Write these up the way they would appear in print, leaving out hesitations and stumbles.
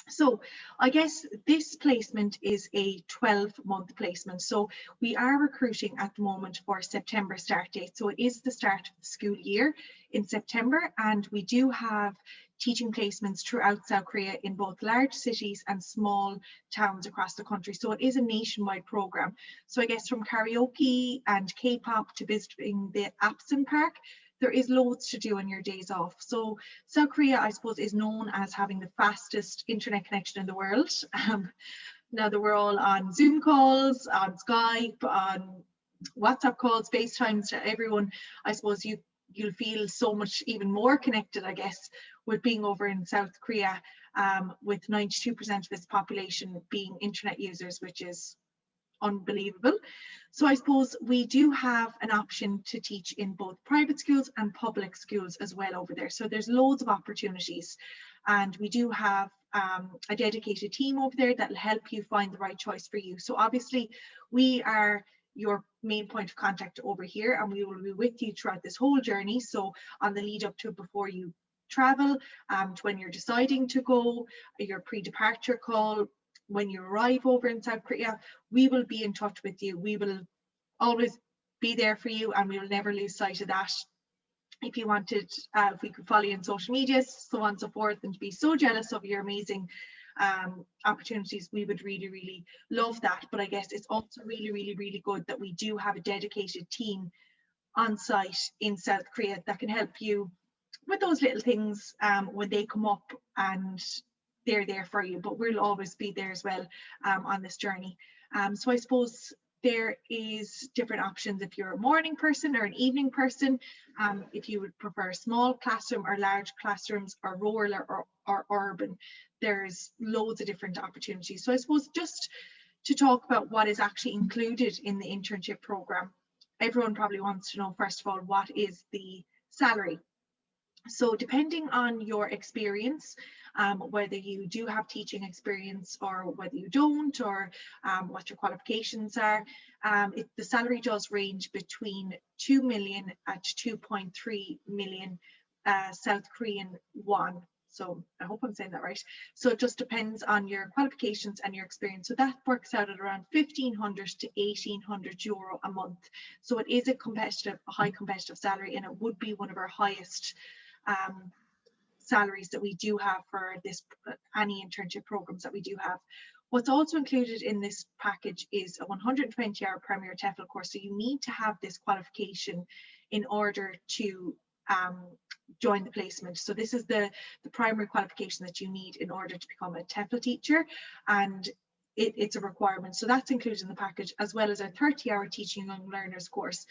So I guess this placement is a 12-month placement. So we are recruiting at the moment for September start date. So it is the start of the school year in September, and we do have teaching placements throughout South Korea in both large cities and small towns across the country. So it is a nationwide program. So I guess from karaoke and K-pop to visiting the Apson Park, there is loads to do on your days off. So South Korea, I suppose, is known as having the fastest internet connection in the world. Now that we're all on Zoom calls, on Skype, on WhatsApp calls, FaceTimes to everyone, I suppose you'll feel so much even more connected, I guess, with being over in South Korea, with 92% of its population being internet users, which is unbelievable. So I suppose we do have an option to teach in both private schools and public schools as well over there. So there's loads of opportunities, and we do have a dedicated team over there that will help you find the right choice for you. So obviously we are your main point of contact over here, and we will be with you throughout this whole journey. So on the lead up to before you travel, to when you're deciding to go, your pre-departure call, when you arrive over in South Korea, we will be in touch with you. We will always be there for you, and we will never lose sight of that. If you wanted, if we could follow you on social media, so on and so forth, and to be so jealous of your amazing opportunities, we would really, really love that. But I guess it's also really, really, really good that we do have a dedicated team on site in South Korea that can help you with those little things when they come up, and they're there for you, but we'll always be there as well on this journey. So I suppose there is different options if you're a morning person or an evening person, if you would prefer small classroom or large classrooms, or rural or urban. There's loads of different opportunities. So I suppose just to talk about what is actually included in the internship program, everyone probably wants to know, first of all, what is the salary? So depending on your experience, whether you do have teaching experience or whether you don't, or what your qualifications are, the salary does range between 2 million to 2.3 million South Korean won. So I hope I'm saying that right. So it just depends on your qualifications and your experience. So that works out at around 1,500 to 1,800 euro a month. So it is a high competitive salary, and it would be one of our highest salaries that we do have for this, any internship programs that we do have. What's also included in this package is a 120-hour Premier TEFL course. So you need to have this qualification in order to join the placement. So this is the primary qualification that you need in order to become a TEFL teacher, and it's a requirement. So that's included in the package, as well as a 30-hour teaching young learners course.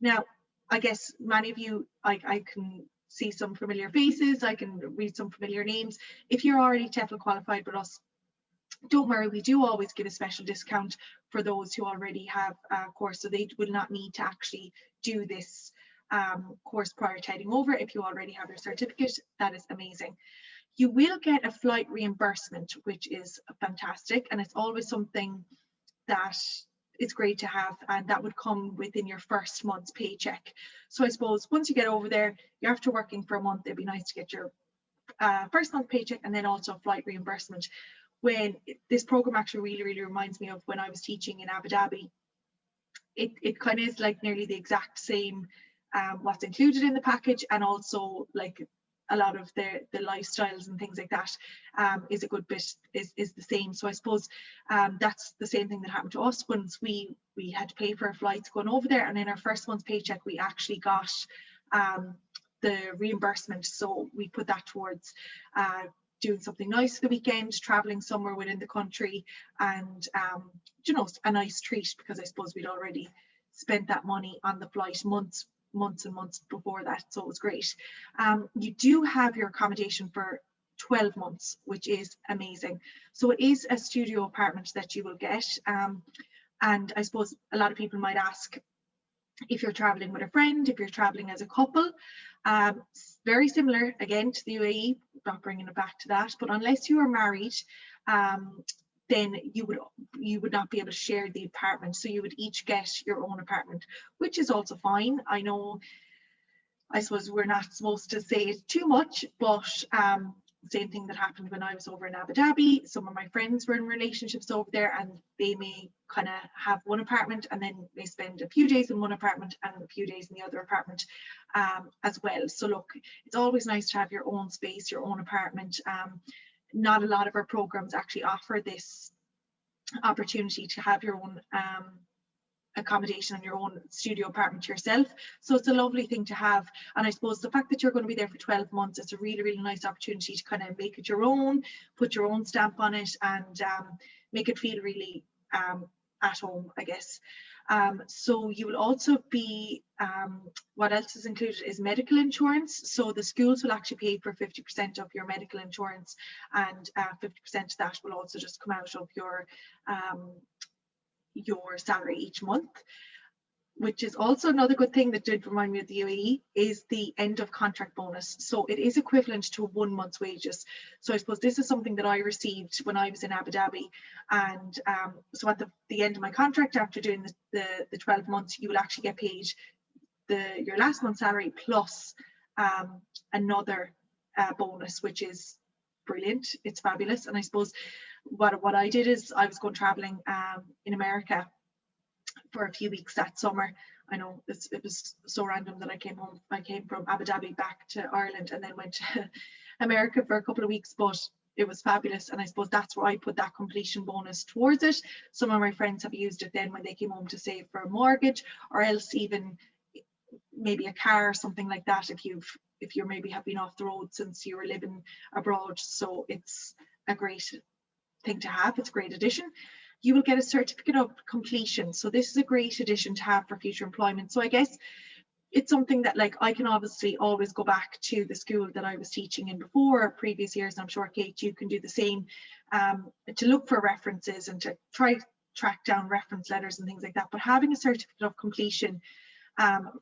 Now, I guess many of you, I can see some familiar faces, I can read some familiar names. If you're already TEFL qualified with us, don't worry, we do always give a special discount for those who already have a course, so they will not need to actually do this course prior to heading over. If you already have your certificate, that is amazing. You will get a flight reimbursement, which is fantastic, and it's always something that it's great to have, and that would come within your first month's paycheck. So I suppose once you get over there, you're after working for a month, it'd be nice to get your first month paycheck, and then also flight reimbursement. When this program actually really, really reminds me of when I was teaching in Abu Dhabi. It kind of is like nearly the exact same what's included in the package, and also like a lot of the lifestyles and things like that is a good bit is the same. So I suppose that's the same thing that happened to us once we had to pay for our flights going over there, and in our first month's paycheck we actually got the reimbursement. So we put that towards doing something nice for the weekend, traveling somewhere within the country, and you know, a nice treat, because I suppose we'd already spent that money on the flight months and months before that, so it was great. You do have your accommodation for 12 months, which is amazing. So it is a studio apartment that you will get, and I suppose a lot of people might ask if you're traveling with a friend, if you're traveling as a couple. Very similar again to the UAE, not bringing it back to that, but unless you are married, then you would not be able to share the apartment. So you would each get your own apartment, which is also fine. I know, I suppose we're not supposed to say it too much, but same thing that happened when I was over in Abu Dhabi. Some of my friends were in relationships over there, and they may kind of have one apartment and then they spend a few days in one apartment and a few days in the other apartment as well. So look, it's always nice to have your own space, your own apartment. Not a lot of our programs actually offer this opportunity to have your own accommodation and your own studio apartment yourself. So it's a lovely thing to have. And I suppose the fact that you're going to be there for 12 months, it's a really, really nice opportunity to kind of make it your own, put your own stamp on it, and make it feel really at home, I guess. So you will also be, what else is included is medical insurance. So the schools will actually pay for 50% of your medical insurance, and 50% of that will also just come out of your salary each month. Which is also another good thing that did remind me of the UAE, is the end of contract bonus. So it is equivalent to 1 month's wages. So I suppose this is something that I received when I was in Abu Dhabi. And so at the end of my contract, after doing the 12 months, you will actually get paid your last month's salary plus another bonus, which is brilliant. It's fabulous. And I suppose what I did is I was going traveling in America for a few weeks that summer. I know it was so random that I came home. I came from Abu Dhabi back to Ireland and then went to America for a couple of weeks, but it was fabulous. And I suppose that's where I put that completion bonus towards it. Some of my friends have used it then when they came home to save for a mortgage, or else even maybe a car or something like that, if you're maybe have been off the road since you were living abroad. So it's a great thing to have. It's a great addition. You will get a certificate of completion. So this is a great addition to have for future employment. So I guess it's something that, like, I can obviously always go back to the school that I was teaching in before, previous years, and I'm sure, Kate, you can do the same, to look for references and to try track down reference letters and things like that. But having a certificate of completion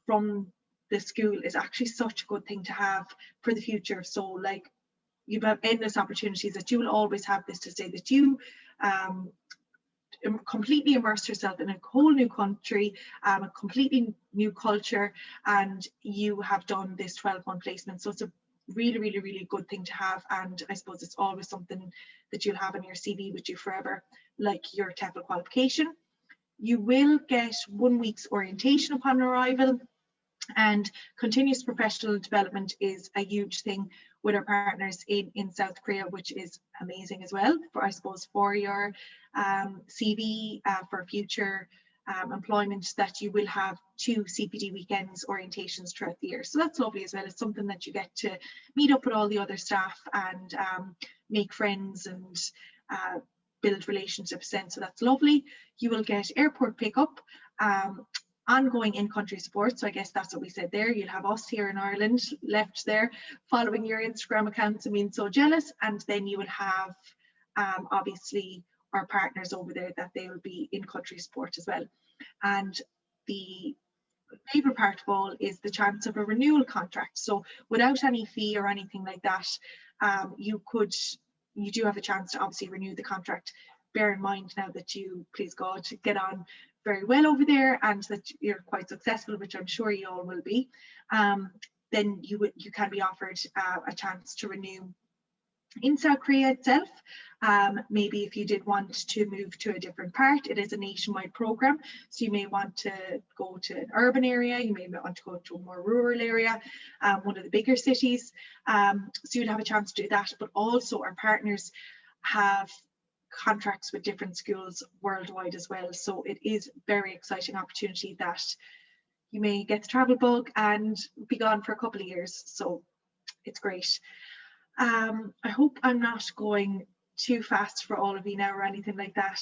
from the school is actually such a good thing to have for the future. So like, you have endless opportunities, that you will always have this to say that you completely immerse yourself in a whole new country, a completely new culture, and you have done this 12-month placement. So it's a really, really, really good thing to have. And I suppose it's always something that you'll have in your CV with you forever, like your TEFL qualification. You will get 1 week's orientation upon arrival, and continuous professional development is a huge thing with our partners in South Korea, which is amazing as well, for, I suppose, for your CV, for future employment, that you will have 2 CPD weekends orientations throughout the year. So that's lovely as well. It's something that you get to meet up with all the other staff and make friends and build relationships then. So that's lovely. You will get airport pickup, ongoing in-country support. So I guess that's what we said there. You'll have us here in Ireland left there following your Instagram accounts and being so jealous. And then you will have obviously our partners over there, that they will be in-country support as well. And the favorite part of all is the chance of a renewal contract. So without any fee or anything like that, you do have a chance to obviously renew the contract. Bear in mind now that you, please God, get on very well over there and that you're quite successful, which I'm sure you all will be, then you can be offered a chance to renew in South Korea itself. Maybe if you did want to move to a different part, it is a nationwide program. So you may want to go to an urban area, you may want to go to a more rural area, one of the bigger cities. So you'd have a chance to do that. But also our partners have contracts with different schools worldwide as well. So it is a very exciting opportunity that you may get the travel bug and be gone for a couple of years. So it's great. I hope I'm not going too fast for all of you now or anything like that.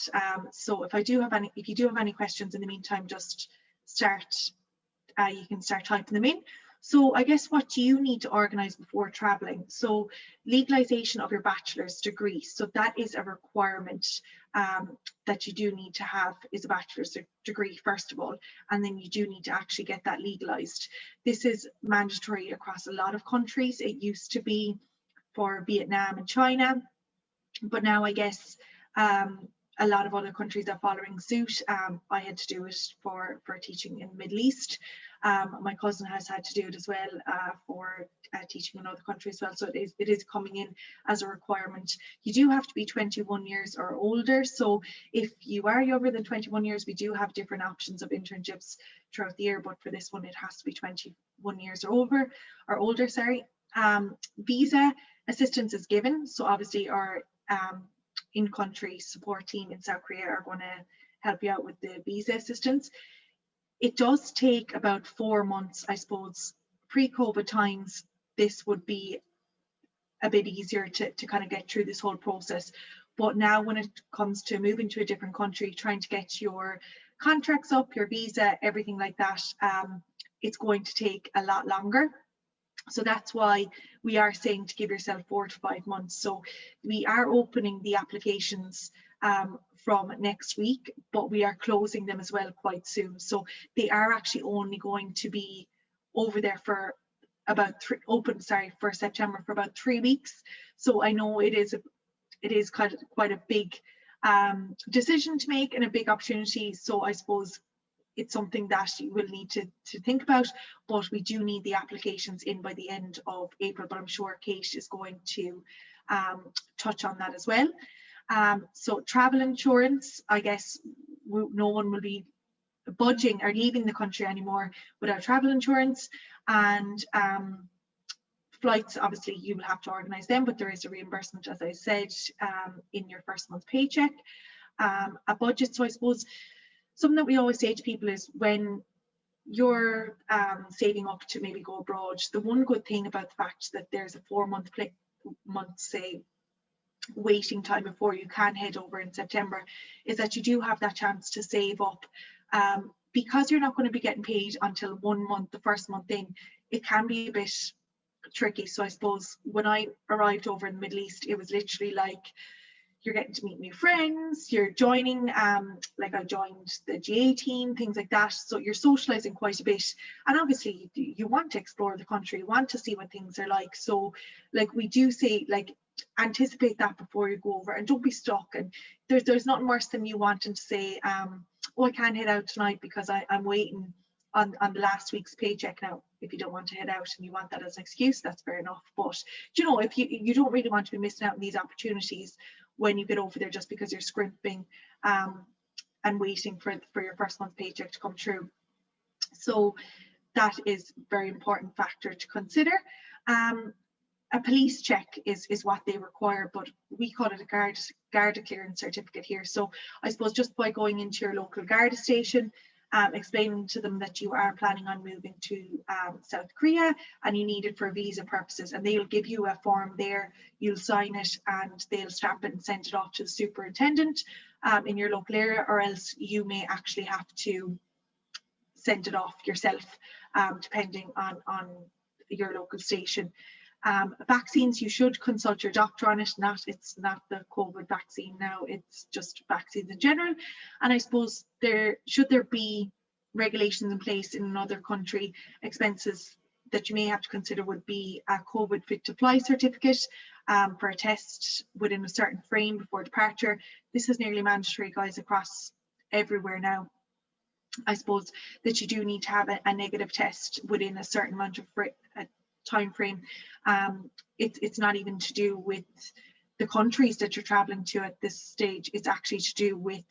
So if you do have any questions in the meantime, just you can start typing them in. So I guess, what do you need to organise before travelling? So legalisation of your bachelor's degree. So that is a requirement that you do need to have, is a bachelor's degree first of all, and then you do need to actually get that legalised. This is mandatory across a lot of countries. It used to be for Vietnam and China, but now I guess a lot of other countries are following suit. I had to do it for teaching in the Middle East. My cousin has had to do it as well for teaching in other countries as well. So it is coming in as a requirement. You do have to be 21 years or older. So if you are younger than 21 years, we do have different options of internships throughout the year. But for this one, it has to be 21 years or older. Sorry. Visa assistance is given. So obviously our in-country support team in South Korea are going to help you out with the visa assistance. It does take about 4 months, I suppose. Pre-COVID times, this would be a bit easier to kind of get through this whole process. But now when it comes to moving to a different country, trying to get your contracts up, your visa, everything like that, it's going to take a lot longer. So that's why we are saying to give yourself 4 to 5 months. So we are opening the applications from next week, but we are closing them as well quite soon. So they are actually only going to be over there for about for September for about 3 weeks. So I know it is quite a big decision to make and a big opportunity. So I suppose it's something that you will need to think about, but we do need the applications in by the end of April. But I'm sure Kate is going to touch on that as well. So travel insurance, I guess no one will be budging or leaving the country anymore without travel insurance. And flights, obviously you will have to organise them, but there is a reimbursement, as I said, in your first month paycheck. A budget, so I suppose something that we always say to people is when you're saving up to maybe go abroad, the one good thing about the fact that there's a 4 month say waiting time before you can head over in September is that you do have that chance to save up. Because you're not going to be getting paid until 1 month, the first month in, it can be a bit tricky. So I suppose when I arrived over in the Middle East, it was literally like you're getting to meet new friends, you're joining, like I joined the GA team, things like that. So you're socializing quite a bit. And obviously you want to explore the country, you want to see what things are like. So like we do say, like, anticipate that before you go over and don't be stuck. And there's nothing worse than you wanting to say, oh, I can't head out tonight because I'm waiting on the last week's paycheck. Now, if you don't want to head out and you want that as an excuse, that's fair enough. But you know, if you don't really want to be missing out on these opportunities when you get over there just because you're scrimping and waiting for your first month's paycheck to come through. So that is a very important factor to consider. A police check is what they require, but we call it a Garda clearance certificate here. So I suppose just by going into your local Garda station, explaining to them that you are planning on moving to South Korea and you need it for visa purposes, and they'll give you a form there, you'll sign it and they'll stamp it and send it off to the superintendent in your local area, or else you may actually have to send it off yourself, depending on your local station. Vaccines, you should consult your doctor on it. It's not the COVID vaccine now, it's just vaccines in general. And I suppose should there be regulations in place in another country, expenses that you may have to consider would be a COVID fit to fly certificate for a test within a certain frame before departure. This is nearly mandatory, guys, across everywhere now. I suppose that you do need to have a negative test within a certain amount of time frame. It's not even to do with the countries that you're traveling to at this stage, it's actually to do with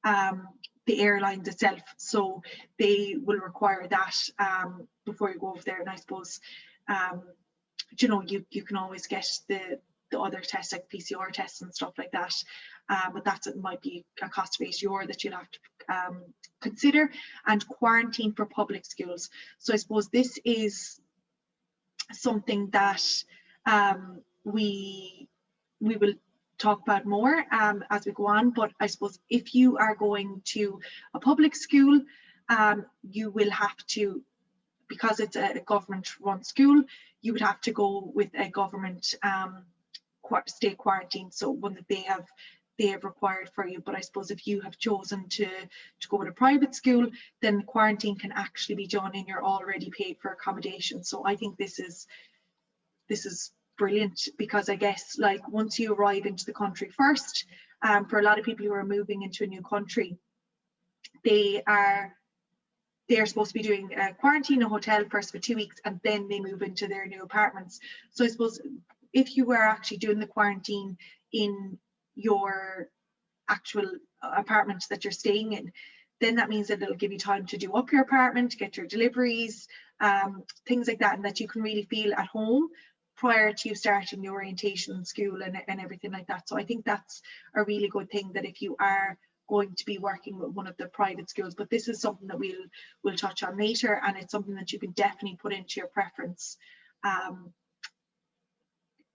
the airlines itself. So they will require that before you go over there. And I suppose you know, you can always get the other tests like PCR tests and stuff like that, but it might be a cost of €8 that you'll have to consider. And quarantine for public schools, so I suppose this is something that we will talk about more as we go on. But I suppose if you are going to a public school, you will have to, because it's a government run school, you would have to go with a government state quarantine, so one that they have required for you. But I suppose if you have chosen to go with a private school, then the quarantine can actually be done and you're already paid for accommodation. So I think this is brilliant, because I guess like once you arrive into the country first, for a lot of people who are moving into a new country, they they're supposed to be doing a quarantine in a hotel first for 2 weeks, and then they move into their new apartments. So I suppose if you were actually doing the quarantine in your actual apartment that you're staying in, then that means that it'll give you time to do up your apartment, get your deliveries, things like that, and that you can really feel at home prior to you starting the orientation in school and everything like that. So I think that's a really good thing, that if you are going to be working with one of the private schools, but this is something that we'll touch on later, and it's something that you can definitely put into your preference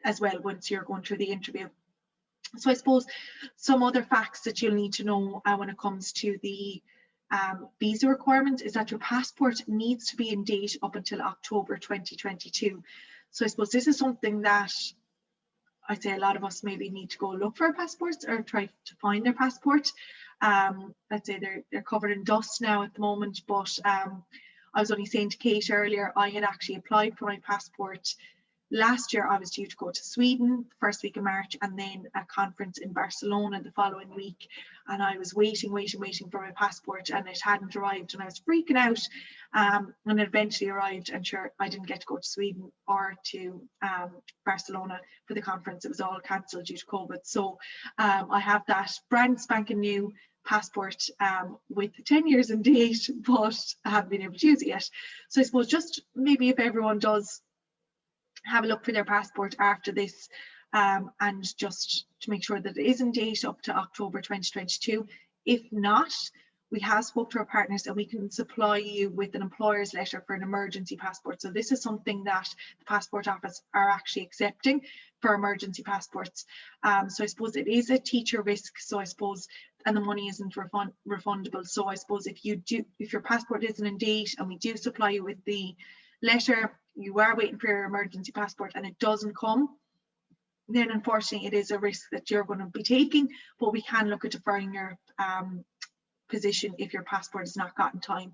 as well once you're going through the interview. So I suppose some other facts that you'll need to know when it comes to the visa requirements is that your passport needs to be in date up until October 2022. So I suppose this is something that I'd say a lot of us maybe need to go look for our passports or try to find their passport. I'd say they're covered in dust now at the moment, but I was only saying to Kate earlier, I had actually applied for my passport last year. I was due to go to Sweden first week of March, and then a conference in Barcelona the following week, and I was waiting for my passport, and it hadn't arrived, and I was freaking out, and it eventually arrived, and sure, I didn't get to go to Sweden or to Barcelona for the conference. It was all cancelled due to COVID. So I have that brand spanking new passport with 10 years in date, but I haven't been able to use it yet. So I suppose just maybe if everyone does have a look for their passport after this, and just to make sure that it is in date up to October 2022. If not, we have spoke to our partners and we can supply you with an employer's letter for an emergency passport. So this is something that the Passport Office are actually accepting for emergency passports. So I suppose it is a teacher risk, so I suppose, and the money isn't refundable. So I suppose if your passport isn't in date and we do supply you with the letter, you are waiting for your emergency passport and it doesn't come, then unfortunately it is a risk that you're going to be taking, but we can look at deferring your position if your passport is not got in time.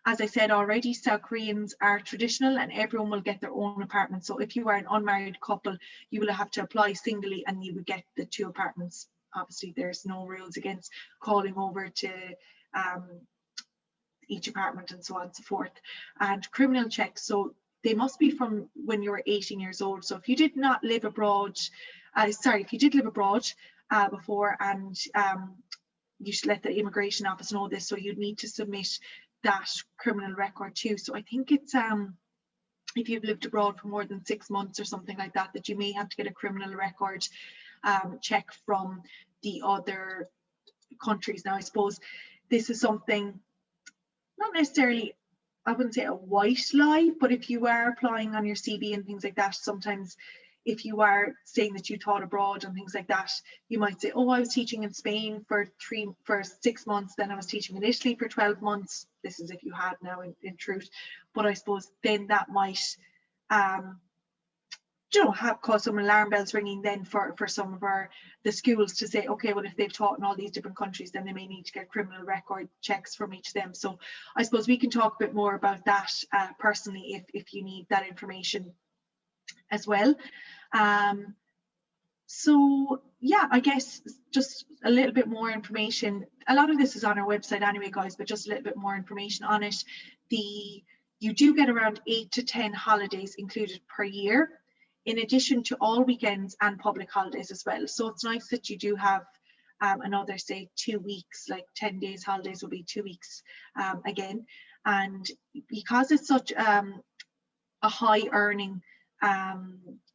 As I said already, South Koreans are traditional and everyone will get their own apartment. So if you are an unmarried couple, you will have to apply singly and you would get the 2 apartments. Obviously there's no rules against calling over to each apartment and so on and so forth. And criminal checks, so they must be from when you were 18 years old. So if you did not live abroad, if you did live abroad before, and you should let the immigration office know this, so you'd need to submit that criminal record too. So I think it's if you've lived abroad for more than 6 months or something like that, that you may have to get a criminal record check from the other countries. Now I suppose this is something, not necessarily, I wouldn't say a white lie, but if you are applying on your CV and things like that, sometimes if you are saying that you taught abroad and things like that, you might say, oh, I was teaching in Spain for 6 months, then I was teaching in Italy for 12 months. This is if you had now in truth. But I suppose then that might have caused some alarm bells ringing then for some of the schools to say, okay, well, if they've taught in all these different countries, then they may need to get criminal record checks from each of them. So I suppose we can talk a bit more about that personally if you need that information as well. So yeah, I guess just a little bit more information. A lot of this is on our website anyway, guys, but just a little bit more information on it. You do get around 8 to 10 holidays included per year, in addition to all weekends and public holidays as well. So it's nice that you do have another, say, 2 weeks, like 10 days holidays will be 2 weeks again. And because it's such a high earning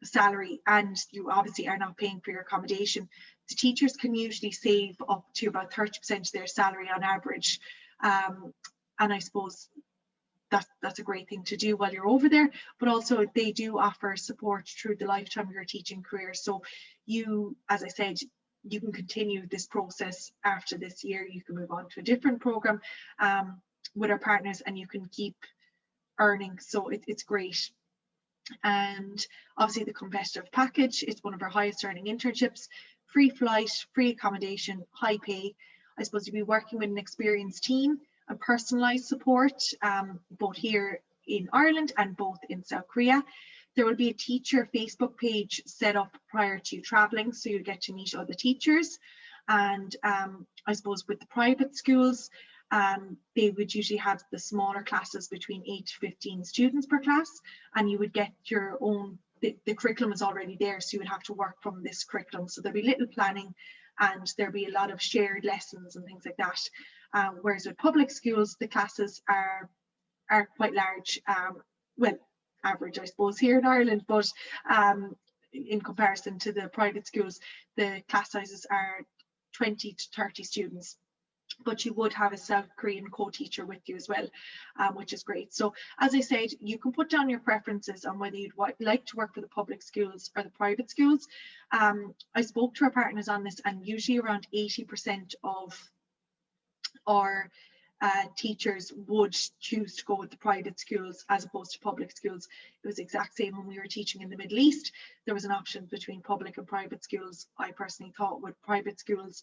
salary, and you obviously are not paying for your accommodation, the teachers can usually save up to about 30% of their salary on average. And I suppose that's a great thing to do while you're over there, but also they do offer support through the lifetime of your teaching career. So you, as I said, you can continue this process after this year. You can move on to a different program with our partners and you can keep earning. So it's great. And obviously the competitive package is one of our highest earning internships: free flight, free accommodation, high pay. I suppose you'll be working with an experienced team and personalized support, both here in Ireland and both in South Korea. There will be a teacher Facebook page set up prior to traveling, so you'll get to meet other teachers. And I suppose with the private schools, they would usually have the smaller classes between 8 to 15 students per class, and you would get your own, the curriculum is already there, so you would have to work from this curriculum. So there'll be little planning, and there'll be a lot of shared lessons and things like that. Whereas with public schools, the classes are quite large. Well, average, I suppose, here in Ireland, but in comparison to the private schools, the class sizes are 20 to 30 students. But you would have a South Korean co-teacher with you as well, which is great. So as I said, you can put down your preferences on whether you'd like to work for the public schools or the private schools. I spoke to our partners on this, and usually around 80% of our teachers would choose to go with the private schools as opposed to public schools. It was the exact same when we were teaching in the Middle East. There was an option between public and private schools. I personally taught with private schools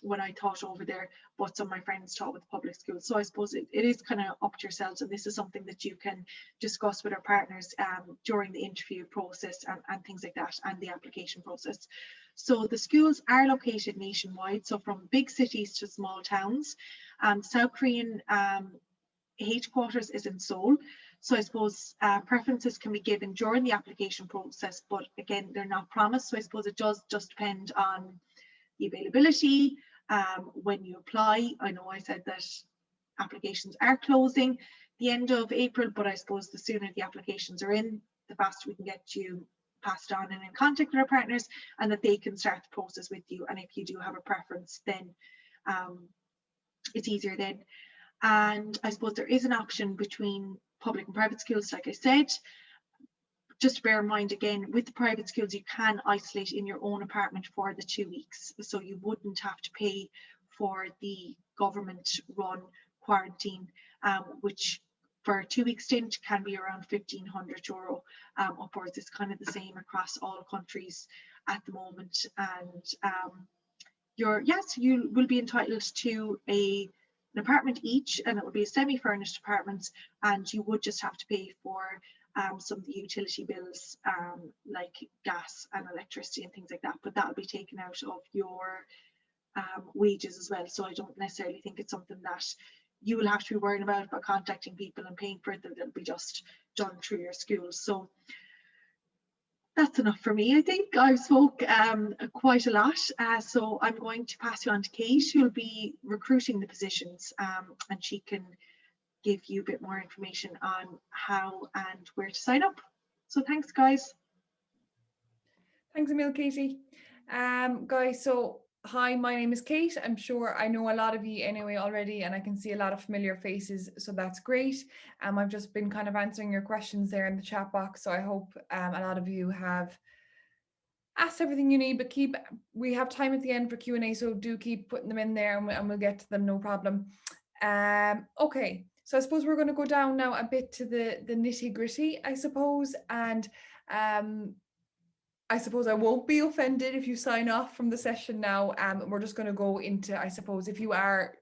when I taught over there, but some of my friends taught with public schools. So I suppose it is kind of up to yourselves, and this is something that you can discuss with our partners during the interview process and things like that, and the application process. So the schools are located nationwide, so from big cities to small towns. South Korean headquarters is in Seoul. So I suppose preferences can be given during the application process, but again, they're not promised. So I suppose it does just depend on the availability when you apply. I know I said that applications are closing the end of April, but I suppose the sooner the applications are in, the faster we can get you passed on and in contact with our partners, and that they can start the process with you. And if you do have a preference, then it's easier then. And I suppose there is an option between public and private schools, like I said. Just to bear in mind, again, with the private schools, you can isolate in your own apartment for the 2 weeks. So you wouldn't have to pay for the government-run quarantine, which for a 2-week stint can be around €1,500 upwards. It's kind of the same across all countries at the moment. And you will be entitled to an apartment each, and it will be a semi-furnished apartment, and you would just have to pay for some of the utility bills, like gas and electricity and things like that, but that will be taken out of your wages as well. So I don't necessarily think it's something that you will have to be worrying about contacting people and paying for it. That'll be just done through your school. So that's enough for me. I think I've spoke quite a lot, so I'm going to pass you on to Kate, who'll be recruiting the positions, and she can give you a bit more information on how and where to sign up. So thanks, guys. Thanks a mil, Katie. Guys, so hi, my name is Kate. I'm sure I know a lot of you anyway already, and I can see a lot of familiar faces, so that's great. I've just been kind of answering your questions there in the chat box, so I hope a lot of you have asked everything you need, but we have time at the end for Q&A, so do keep putting them in there, and we'll get to them, no problem. Okay, so I suppose we're going to go down now a bit to the nitty-gritty, I suppose, and I suppose I won't be offended if you sign off from the session now. We're just going to go into, I suppose, if you are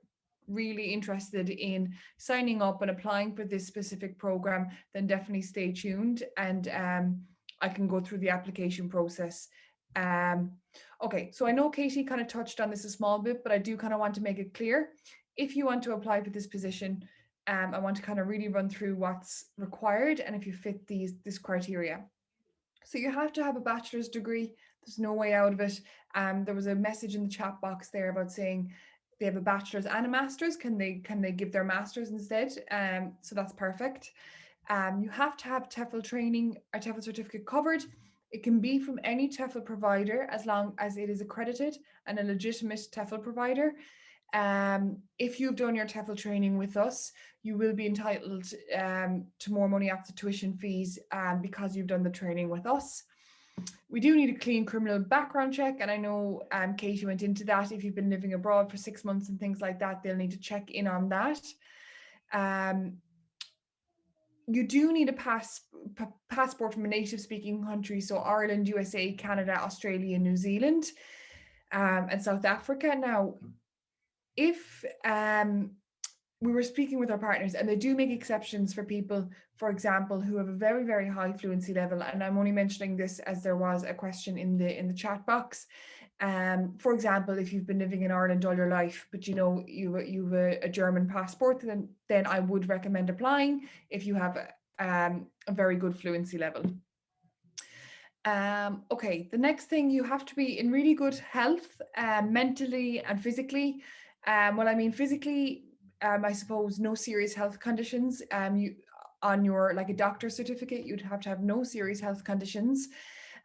really interested in signing up and applying for this specific program, then definitely stay tuned, and I can go through the application process. Okay, so I know Katie kind of touched on this a small bit, but I do kind of want to make it clear. If you want to apply for this position, I want to kind of really run through what's required and if you fit this criteria. So you have to have a bachelor's degree. There's no way out of it. There was a message in the chat box there about saying they have a bachelor's and a master's. Can they give their master's instead? So that's perfect. You have to have TEFL training or TEFL certificate covered. It can be from any TEFL provider as long as it is accredited and a legitimate TEFL provider. If you've done your TEFL training with us, you will be entitled to more money after tuition fees because you've done the training with us. We do need a clean criminal background check, and I know Katie went into that. If you've been living abroad for 6 months and things like that, they'll need to check in on that. You do need a passport from a native speaking country, so Ireland, USA, Canada, Australia, New Zealand, and South Africa. Now, if we were speaking with our partners, and they do make exceptions for people for example, who have a very, very high fluency level. And I'm only mentioning this as there was a question in the chat box. For example, if you've been living in Ireland all your life, but you know you've a German passport, then I would recommend applying if you have a very good fluency level. Okay, the next thing, you have to be in really good health, mentally and physically. Well, I mean physically, I suppose no serious health conditions. You on your, like, a doctor's certificate, you'd have to have no serious health conditions.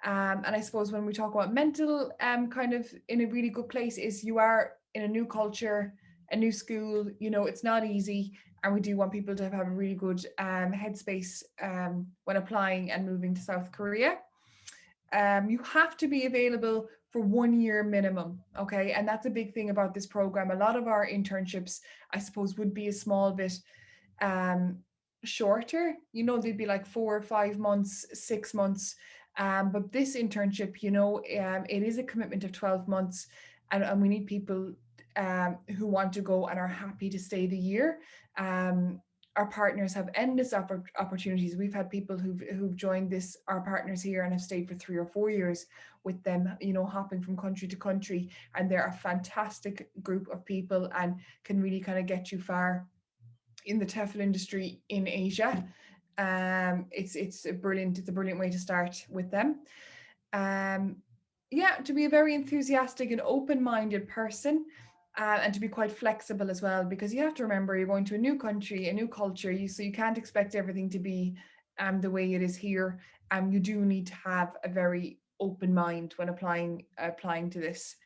And I suppose when we talk about mental, kind of in a really good place, is you are in a new culture, a new school, you know, it's not easy. And we do want people to have a really good headspace when applying and moving to South Korea. You have to be available for 1 year minimum, okay? And that's a big thing about this program. A lot of our internships, I suppose, would be a small bit shorter. You know, they'd be like 4 or 5 months, 6 months. But this internship, you know, it is a commitment of 12 months, and we need people who want to go and are happy to stay the year. Our partners have endless opportunities. We've had people who've joined this, our partners here, and have stayed for 3 or 4 years with them, you know, hopping from country to country. And they're a fantastic group of people and can really kind of get you far in the TEFL industry in Asia. It's a brilliant way to start with them. Yeah, to be a very enthusiastic and open-minded person, and to be quite flexible as well, because you have to remember you're going to a new country, a new culture, so you can't expect everything to be the way it is here. You do need to have a very open mind when applying to this.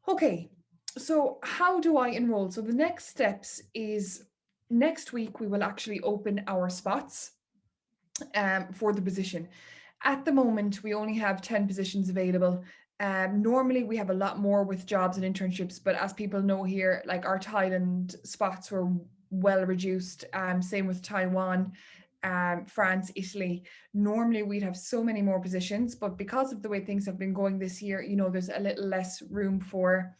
Okay, so how do I enroll? So the next steps is, next week we will actually open our spots for the position. At the moment, we only have 10 positions available. Normally we have a lot more with jobs and internships, but as people know here, like, our Thailand spots were well reduced. Same with Taiwan, France, Italy. Normally we'd have so many more positions, but because of the way things have been going this year, you know, there's a little less room for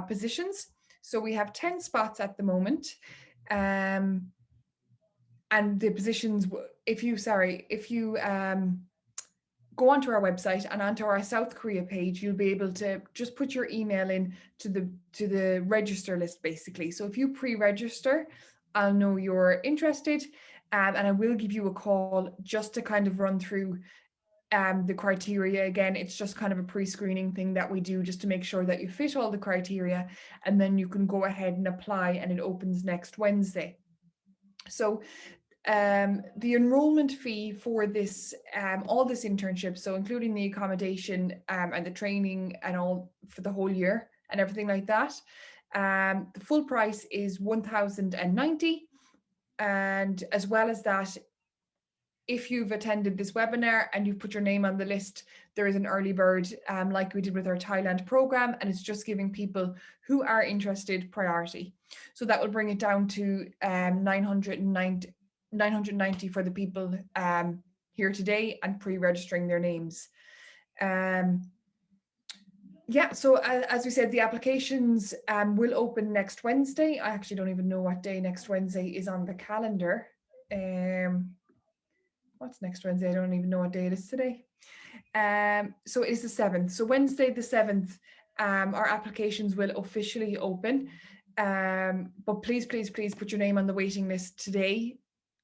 positions. So we have 10 spots at the moment. And the positions, if you go onto our website and onto our South Korea page, you'll be able to just put your email in to the register list, basically. So if you pre-register, I'll know you're interested, and I will give you a call just to kind of run through the criteria again. It's just kind of a pre-screening thing that we do just to make sure that you fit all the criteria, and then you can go ahead and apply, and it opens next Wednesday. So the enrollment fee for this, all this internship, so including the accommodation and the training and all for the whole year and everything like that, the full price is 1,090. And as well as that, if you've attended this webinar and you've put your name on the list, there is an early bird, like we did with our Thailand program, and it's just giving people who are interested priority. So that will bring it down to 990 for the people here today and pre-registering their names. Yeah, so as we said, the applications will open next Wednesday. I actually don't even know what day next Wednesday is on the calendar. What's next Wednesday? I don't even know what day it is today. So it's the 7th. So Wednesday the 7th, our applications will officially open. But please put your name on the waiting list today.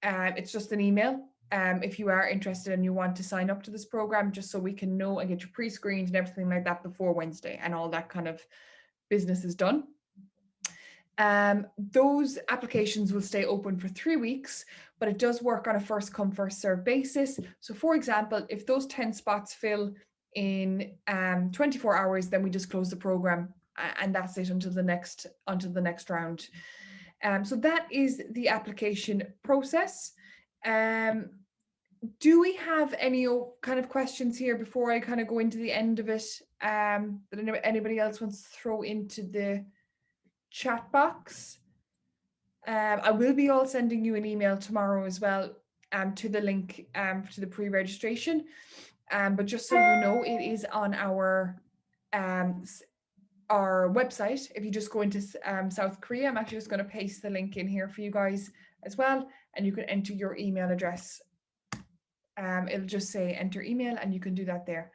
It's just an email. If you are interested and you want to sign up to this program, just so we can know and get you pre-screened and everything like that before Wednesday, and all that kind of business is done. Those applications will stay open for 3 weeks, but it does work on a first come first serve basis. So for example, if those 10 spots fill in 24 hours, then we just close the program, and that's it until the next round. So that is the application process. Do we have any kind of questions here before I kind of go into the end of it, that anybody else wants to throw into the chat box? I will be all sending you an email tomorrow as well, to the link to the pre-registration. But just so you know, it is on our website. If you just go into South Korea, I'm actually just going to paste the link in here for you guys as well. and you can enter your email address. It'll just say enter email, and you can do that there.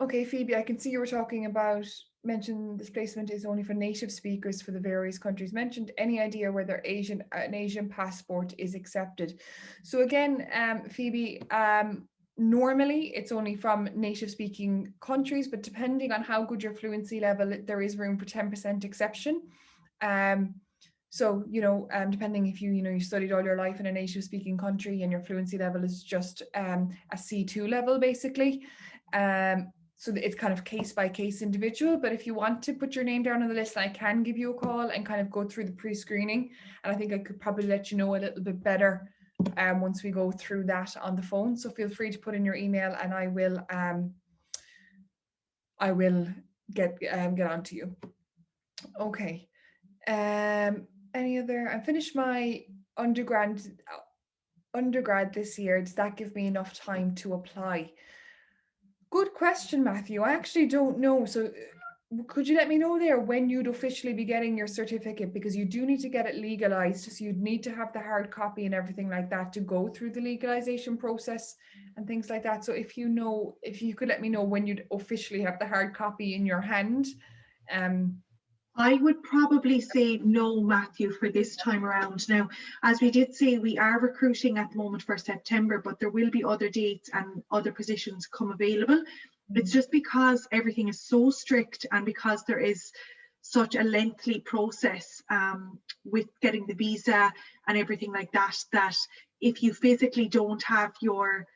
Okay, Phoebe, I can see you were talking about, mentioned this placement is only for native speakers for the various countries mentioned. Any idea whether an Asian passport is accepted? So again, Phoebe, normally it's only from native speaking countries, but depending on how good your fluency level, there is room for 10% exception. So, depending if you studied all your life in a native speaking country and your fluency level is just a C2 level, basically. So it's kind of case by case individual, but if you want to put your name down on the list, I can give you a call and kind of go through the pre-screening. And I think I could probably let you know a little bit better once we go through that on the phone. So feel free to put in your email, and I will get on to you. Okay. Any other? I finished my undergrad this year. Does that give me enough time to apply? Good question, Matthew. I actually don't know. So could you let me know there when you'd officially be getting your certificate? Because you do need to get it legalized. So you'd need to have the hard copy and everything like that to go through the legalization process and things like that. So if you could let me know when you'd officially have the hard copy in your hand. I would probably say no, Matthew, for this time around. Now, as we did say, we are recruiting at the moment for September, but there will be other dates and other positions come available. It's just because everything is so strict, and because there is such a lengthy process with getting the visa and everything like that, that if you physically don't have your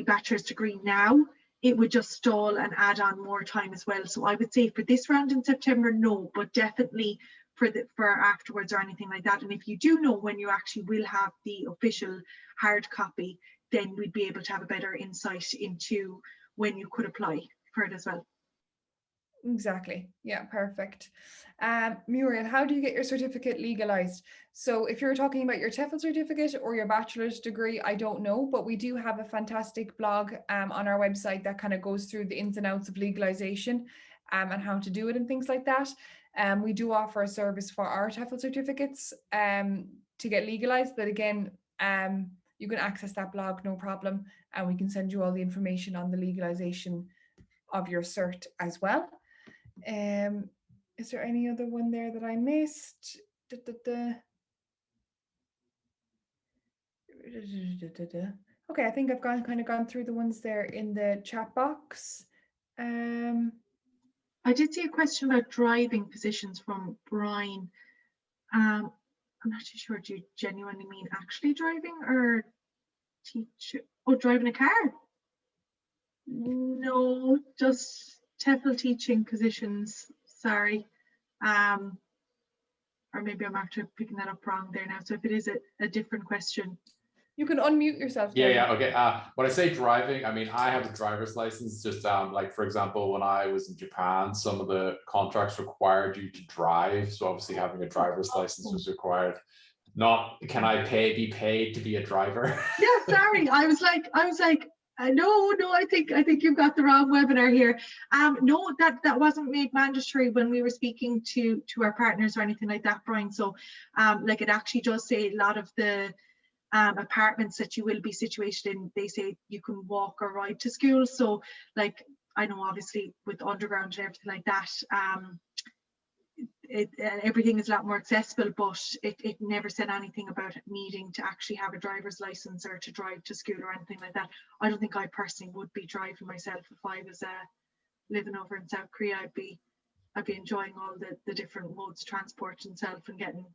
bachelor's degree now, it would just stall and add on more time as well. So I would say for this round in September, no, but definitely for afterwards or anything like that. And if you do know when you actually will have the official hard copy, then we'd be able to have a better insight into when you could apply for it as well. Exactly. Yeah, perfect. Muriel, how do you get your certificate legalized? So if you're talking about your TEFL certificate or your bachelor's degree, I don't know, but we do have a fantastic blog on our website that kind of goes through the ins and outs of legalization and how to do it and things like that. We do offer a service for our TEFL certificates to get legalized, but again, you can access that blog, no problem, and we can send you all the information on the legalization of your cert as well. Is there any other one there that I missed? Okay, I think I've gone through the ones there in the chat box. I did see a question about driving positions from Brian. I'm not too sure, do you genuinely mean actually driving or driving a car? No, just TEFL teaching positions, sorry. Or maybe I'm actually picking that up wrong there now. So if it is a different question. You can unmute yourself. Yeah, okay. When I say driving, I mean, I have a driver's license, just like, for example, when I was in Japan, some of the contracts required you to drive. So obviously having a driver's license was required. Not, can I be paid to be a driver? Yeah, sorry. I was like, no, I think you've got the wrong webinar here. No, that wasn't made mandatory when we were speaking to our partners or anything like that, Brian. So like it actually does say a lot of the apartments that you will be situated in, they say you can walk or ride to school. So like, I know obviously with underground and everything like that, everything is a lot more accessible, but it never said anything about needing to actually have a driver's license or to drive to school or anything like that. I don't think I personally would be driving myself if I was living over in South Korea. I'd be enjoying all the different modes of transport and self and getting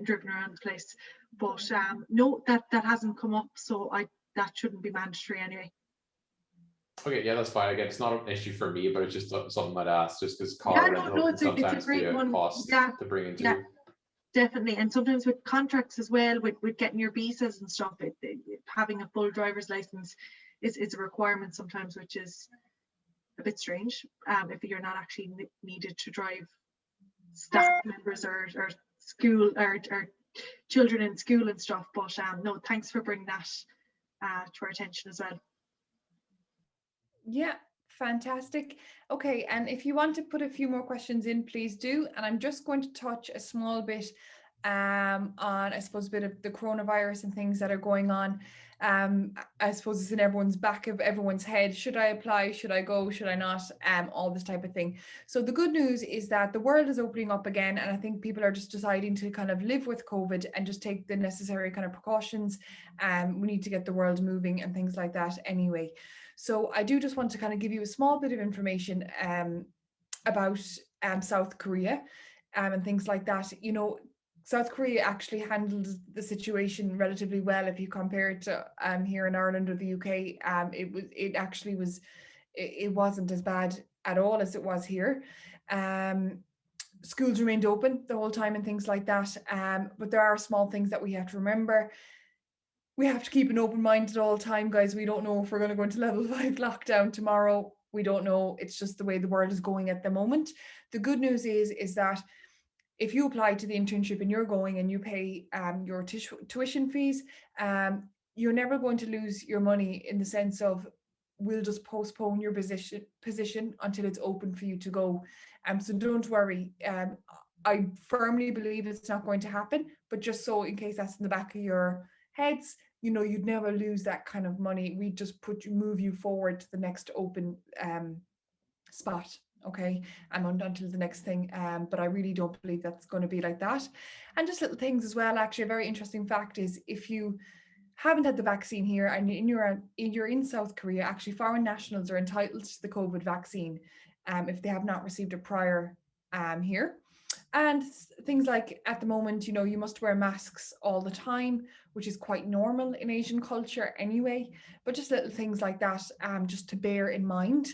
driven around the place. But no, that hasn't come up, so that shouldn't be mandatory anyway. Okay, yeah, that's fine. Again, it's not an issue for me, but it's just something I'd ask, just because it's a great one. Cost to bring into. Yeah, definitely. And sometimes with contracts as well, with getting your visas and stuff, having a full driver's license is a requirement sometimes, which is a bit strange if you're not actually needed to drive staff members or school or children in school and stuff. But no, thanks for bringing that to our attention as well. Yeah, Fantastic. Okay, and if you want to put a few more questions in, please do. And I'm just going to touch a small bit on, I suppose, a bit of the coronavirus and things that are going on. I suppose it's in everyone's back of everyone's head. Should I apply? Should I go? Should I not? All this type of thing. So the good news is that the world is opening up again, and I think people are just deciding to kind of live with COVID and just take the necessary kind of precautions. We need to get the world moving and things like that anyway. So I do just want to kind of give you a small bit of information about South Korea and things like that. You know, South Korea actually handled the situation relatively well if you compare it to here in Ireland or the UK. It wasn't as bad at all as it was here. Schools remained open the whole time and things like that. But there are small things that we have to remember. We have to keep an open mind at all time, guys. We don't know if we're going to go into level 5 lockdown tomorrow. We don't know. It's just the way the world is going at the moment. The good news is that if you apply to the internship and you're going and you pay your tuition fees, you're never going to lose your money in the sense of we'll just postpone your position until it's open for you to go. So don't worry. I firmly believe it's not going to happen, but just so in case that's in the back of your heads, you know, you'd never lose that kind of money. We just move you forward to the next open spot. Okay, I'm on to the next thing, but I really don't believe that's going to be like that. And just little things as well. Actually, a very interesting fact is if you haven't had the vaccine here and you're in South Korea, actually foreign nationals are entitled to the COVID vaccine if they have not received it prior here. And things like at the moment, you know, you must wear masks all the time, which is quite normal in Asian culture anyway. But just little things like that, just to bear in mind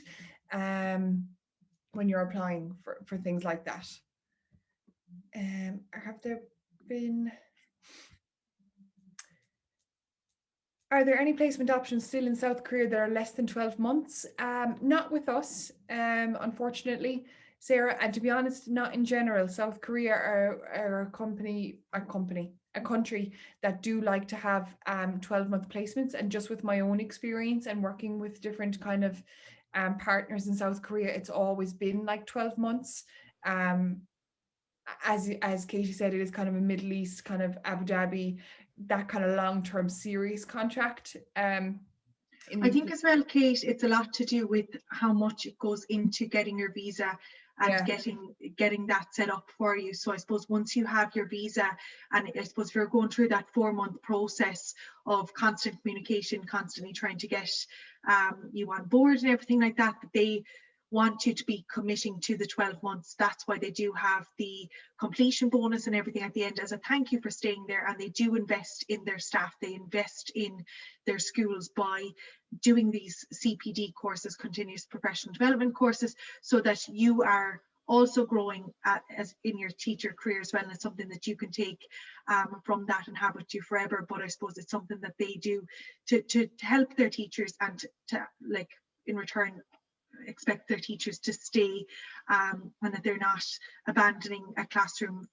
when you're applying for things like that. Are there any placement options still in South Korea that are less than 12 months? Not with us, unfortunately, Sarah. And to be honest, not in general. South Korea are a country that do like to have 12-month placements. And just with my own experience and working with different kind of partners in South Korea, it's always been like 12 months. As Katie said, it is kind of a Middle East, kind of Abu Dhabi, that kind of long-term serious contract. I think as well, Kate, it's a lot to do with how much it goes into getting your visa and getting that set up for you. So I suppose once you have your visa, and I suppose if you're going through that 4-month process of constant communication, constantly trying to get you on board and everything like that, that they want you to be committing to the 12 months. That's why they do have the completion bonus and everything at the end as a thank you for staying there. And they do invest in their staff. They invest in their schools by doing these CPD courses, continuous professional development courses, so that you are also growing as in your teacher career as well. And it's something that you can take from that and have with you forever. But I suppose it's something that they do to help their teachers and to, like, in return, expect their teachers to stay and that they're not abandoning a classroom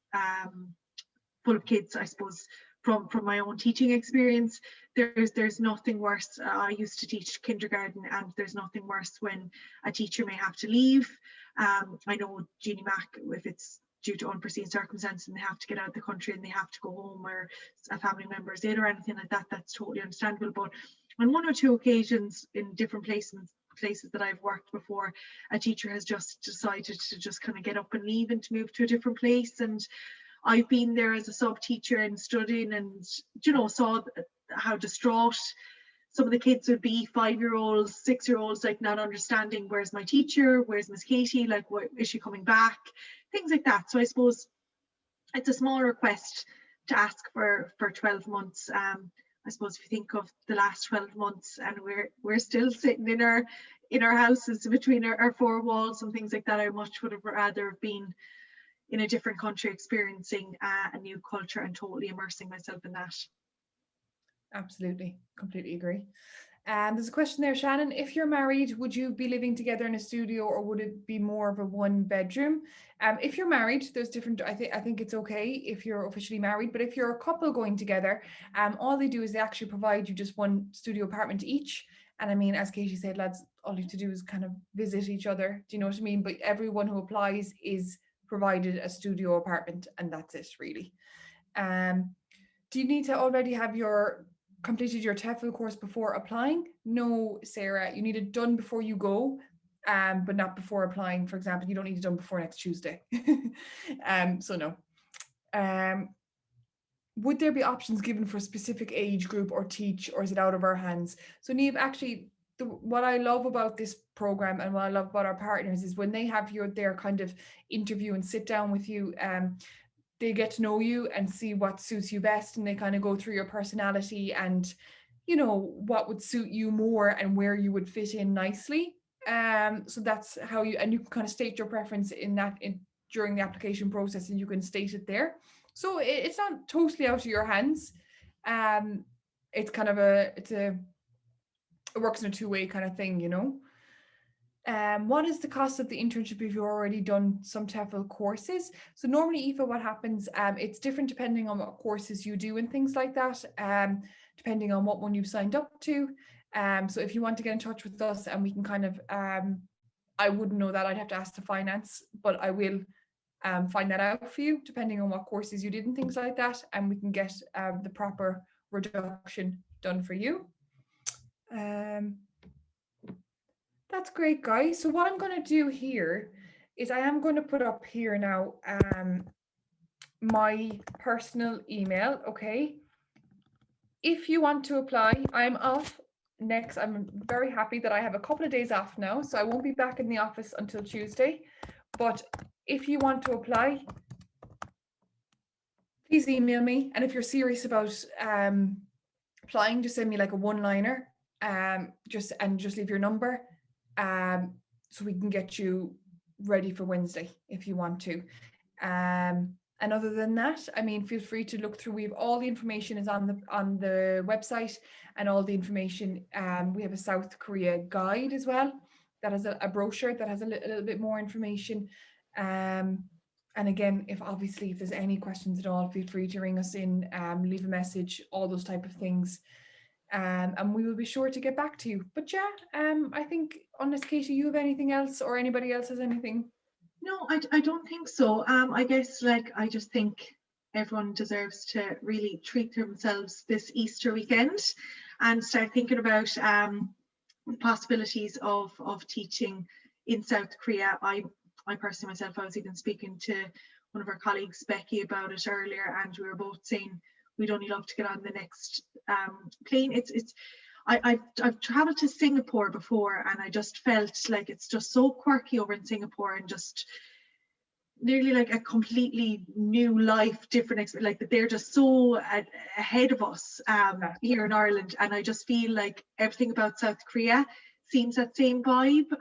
full of kids. I suppose from my own teaching experience, there's nothing worse. I used to teach kindergarten, and there's nothing worse when a teacher may have to leave. I know Jeannie Mac, if it's due to unforeseen circumstances and they have to get out of the country and they have to go home, or a family member is ill or anything like that, that's totally understandable. But on 1 or 2 occasions in different places that I've worked before, a teacher has just decided to just kind of get up and leave and to move to a different place. And I've been there as a sub teacher and studying, and you know, saw how distraught some of the kids would be, 5-year-olds, 6-year-olds, like not understanding, where's my teacher, where's Miss Katie, like, what is she coming back, things like that. So I suppose it's a small request to ask for 12 months. I suppose if you think of the last 12 months and we're still sitting in our houses between our 4 walls and things like that, I much would have rather have been in a different country experiencing a new culture and totally immersing myself in that. Absolutely, completely agree. There's a question there, Shannon. If you're married, would you be living together in a studio, or would it be more of a 1-bedroom? If you're married, there's different. I think it's okay if you're officially married, but if you're a couple going together, all they do is they actually provide you just 1 studio apartment each. And I mean, as Katie said, lads, all you have to do is kind of visit each other. Do you know what I mean? But everyone who applies is provided a studio apartment, and that's it really. Do you need to already have completed your TEFL course before applying? No, Sarah, you need it done before you go, but not before applying. For example, you don't need it done before next Tuesday. So no. Would there be options given for a specific age group or teach, or is it out of our hands? So Niamh, actually, what I love about this program and what I love about our partners is when they have their kind of interview and sit down with you, they get to know you and see what suits you best, and they kind of go through your personality and, you know, what would suit you more and where you would fit in nicely. So that's how you can kind of state your preference during the application process, and you can state it there. So it's not totally out of your hands. It's kind of it works in a two-way kind of thing, you know. What is the cost of the internship if you've already done some TEFL courses? So normally, Aoife, what happens, it's different depending on what courses you do and things like that, depending on what one you've signed up to. So if you want to get in touch with us and we can kind of, I wouldn't know that, I'd have to ask the finance, but I will find that out for you, depending on what courses you did and things like that, and we can get the proper reduction done for you. That's great, guys. So what I'm going to do here is I am going to put up here now my personal email, okay? If you want to apply, I'm off next. I'm very happy that I have a couple of days off now, so I won't be back in the office until Tuesday. But if you want to apply, please email me. And if you're serious about applying, just send me like a one-liner, just leave your number, so we can get you ready for Wednesday if you want to. And other than that, I mean, feel free to look through. We have all the information is on the website, and all the information. We have a South Korea guide as well that has a brochure that has a little bit more information. And again, if there's any questions at all, feel free to ring us in, leave a message, all those type of things. And we will be sure to get back to you. But yeah, I think, unless Katie, you have anything else, or anybody else has anything? No, I don't think so. I guess I just think everyone deserves to really treat themselves this Easter weekend and start thinking about the possibilities of teaching in South Korea. I personally myself, I was even speaking to one of our colleagues, Becky, about it earlier, and we were both saying we'd only love to get on the next plane. I've traveled to Singapore before, and I just felt like it's just so quirky over in Singapore, and just nearly like a completely new life, different experience, like that they're just so ahead of us here in Ireland. And I just feel like everything about South Korea seems that same vibe.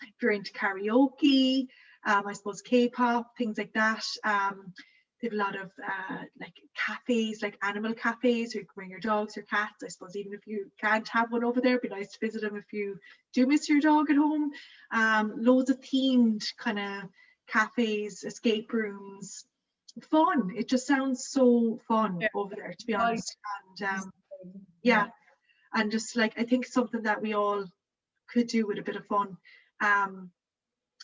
If you're into karaoke, I suppose K-pop, things like that. They have a lot of like cafes, like animal cafes, where you can bring your dogs, your cats. I suppose even if you can't have one over there, it'd be nice to visit them if you do miss your dog at home. Loads of themed kind of cafes, escape rooms, fun. It just sounds so fun over there, to be honest. And yeah, and just like, I think something that we all could do with a bit of fun,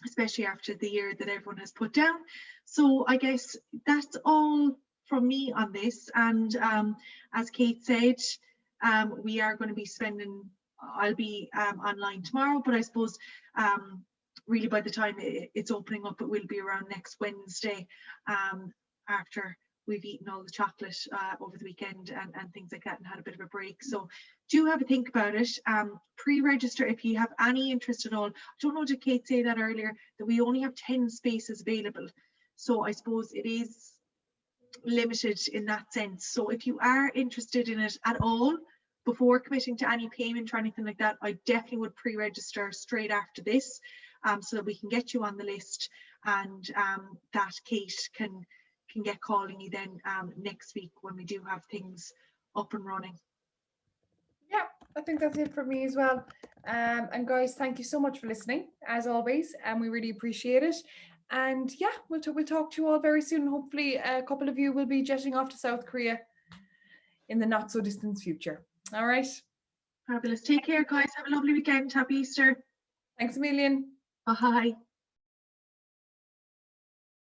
especially after the year that everyone has put down. So I guess that's all from me on this. And as Kate said, we are going to be I'll be online tomorrow, but I suppose really by the time it's opening up, it will be around next Wednesday, after we've eaten all the chocolate over the weekend and things like that, and had a bit of a break. So do have a think about it. Pre-register if you have any interest at all. I don't know, did Kate say that earlier, that we only have 10 spaces available? So I suppose it is limited in that sense. So if you are interested in it at all, before committing to any payment or anything like that, I definitely would pre-register straight after this, so that we can get you on the list, and that Kate can get calling you then next week when we do have things up and running. Yeah, I think that's it for me as well. And guys, thank you so much for listening, as always, and we really appreciate it. And yeah, we'll talk to you all very soon. Hopefully a couple of you will be jetting off to South Korea in the not so distant future. All right. Fabulous. Take care, guys. Have a lovely weekend. Happy Easter. Thanks a million. Bye.